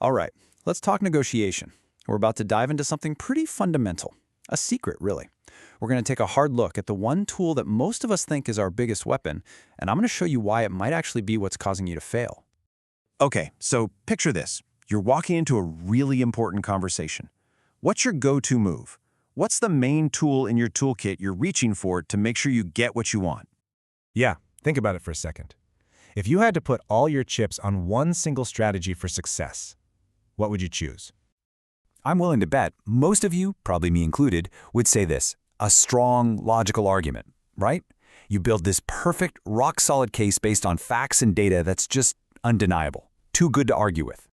All right, let's talk negotiation. We're about to dive into something pretty fundamental, a secret, really. We're going to take a hard look at the one tool that most of us think is our biggest weapon, and I'm going to show you why it might actually be what's causing you to fail. Okay, so picture this. You're walking into a really important conversation. What's your go-to move? What's the main tool in your toolkit you're reaching for to make sure you get what you want? Yeah, think about it for a second. If you had to put all your chips on one single strategy for success, what would you choose? I'm willing to bet most of you, probably me included, would say this: a strong, logical argument, right? You build this perfect, rock-solid case based on facts and data that's just undeniable, too good to argue with.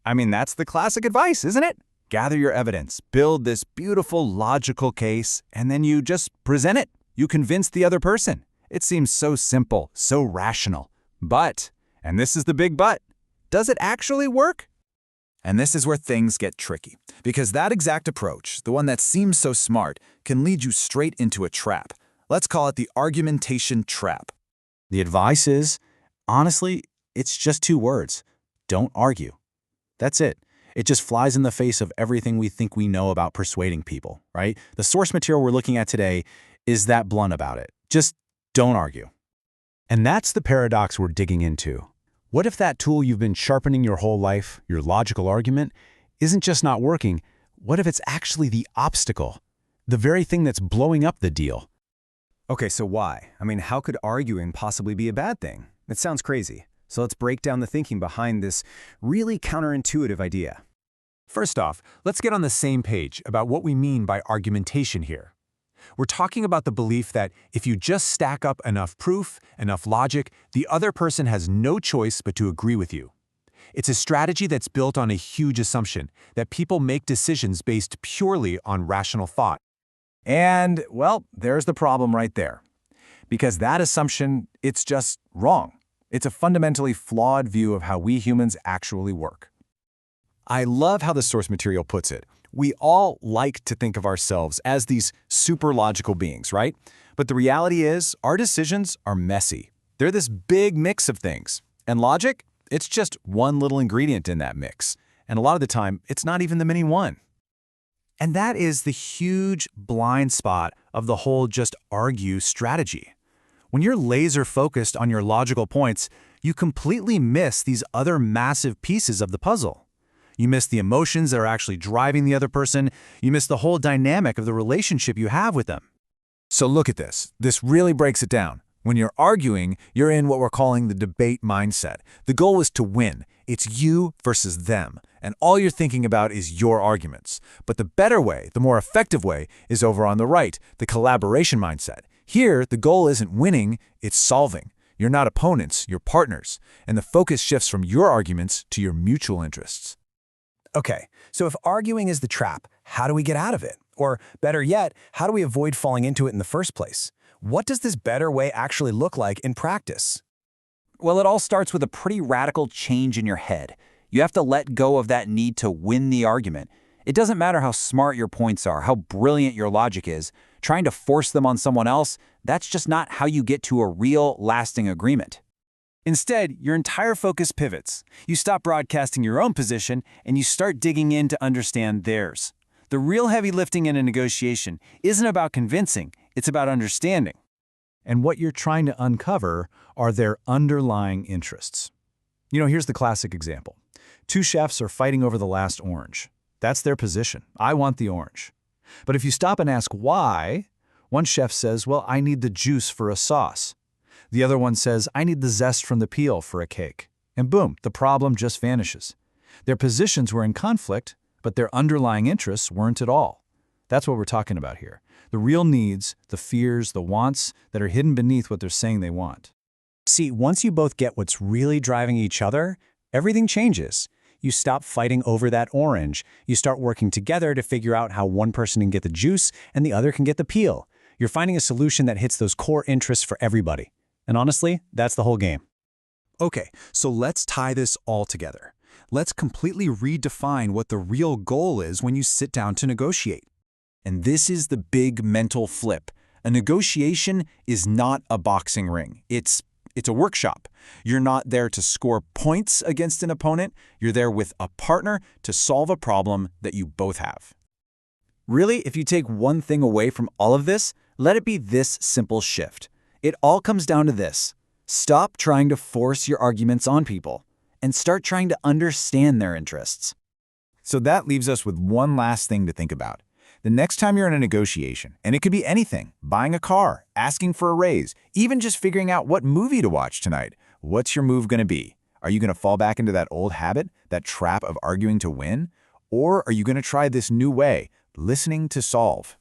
I mean, that's the classic advice, isn't it? Gather your evidence, build this beautiful, logical case, and then you just present it. You convince the other person. It seems so simple, so rational. But, and this is the big but, does it actually work? And this is where things get tricky, because that exact approach, the one that seems so smart, can lead you straight into a trap. Let's call it the argumentation trap. The advice is, honestly, it's just two words: don't argue. That's it. It just flies in the face of everything we think we know about persuading people, right? The source material we're looking at today is that blunt about it. Just don't argue. And that's the paradox we're digging into. What if that tool you've been sharpening your whole life, your logical argument, isn't just not working? What if it's actually the obstacle, the very thing that's blowing up the deal? Okay, so why? I mean, how could arguing possibly be a bad thing? It sounds crazy. So let's break down the thinking behind this really counterintuitive idea. First off, let's get on the same page about what we mean by argumentation here. We're talking about the belief that if you just stack up enough proof, enough logic, the other person has no choice but to agree with you. It's a strategy that's built on a huge assumption that people make decisions based purely on rational thought. And, well, there's the problem right there. Because that assumption, it's just wrong. It's a fundamentally flawed view of how we humans actually work. I love how the source material puts it. We all like to think of ourselves as these super logical beings, right? But the reality is, our decisions are messy. They're this big mix of things. And logic, it's just one little ingredient in that mix. And a lot of the time, it's not even the mini one. And that is the huge blind spot of the whole just argue strategy. When you're laser focused on your logical points, you completely miss these other massive pieces of the puzzle. You miss the emotions that are actually driving the other person. You miss the whole dynamic of the relationship you have with them. So look at this. This really breaks it down. When you're arguing, you're in what we're calling the debate mindset. The goal is to win. It's you versus them. And all you're thinking about is your arguments. But the better way, the more effective way, is over on the right, the collaboration mindset. Here, the goal isn't winning, it's solving. You're not opponents, you're partners. And the focus shifts from your arguments to your mutual interests. Okay, so if arguing is the trap, how do we get out of it? Or better yet, how do we avoid falling into it in the first place? What does this better way actually look like in practice? Well, it all starts with a pretty radical change in your head. You have to let go of that need to win the argument. It doesn't matter how smart your points are, how brilliant your logic is. Trying to force them on someone else, that's just not how you get to a real, lasting agreement. Instead, your entire focus pivots. You stop broadcasting your own position and you start digging in to understand theirs. The real heavy lifting in a negotiation isn't about convincing, it's about understanding. And what you're trying to uncover are their underlying interests. Here's the classic example. Two chefs are fighting over the last orange. That's their position. I want the orange. But if you stop and ask why, one chef says, well, I need the juice for a sauce. The other one says, I need the zest from the peel for a cake. And boom, the problem just vanishes. Their positions were in conflict, but their underlying interests weren't at all. That's what we're talking about here. The real needs, the fears, the wants that are hidden beneath what they're saying they want. See, once you both get what's really driving each other, everything changes. You stop fighting over that orange. You start working together to figure out how one person can get the juice and the other can get the peel. You're finding a solution that hits those core interests for everybody. And honestly, that's the whole game. Okay, so let's tie this all together. Let's completely redefine what the real goal is when you sit down to negotiate. And this is the big mental flip. A negotiation is not a boxing ring. It's It's a workshop. You're not there to score points against an opponent. You're there with a partner to solve a problem that you both have. Really, if you take one thing away from all of this, let it be this simple shift. It all comes down to this. Stop trying to force your arguments on people and start trying to understand their interests. So that leaves us with one last thing to think about. The next time you're in a negotiation, and it could be anything, buying a car, asking for a raise, even just figuring out what movie to watch tonight, what's your move going to be? Are you going to fall back into that old habit, that trap of arguing to win? Or are you going to try this new way, listening to solve?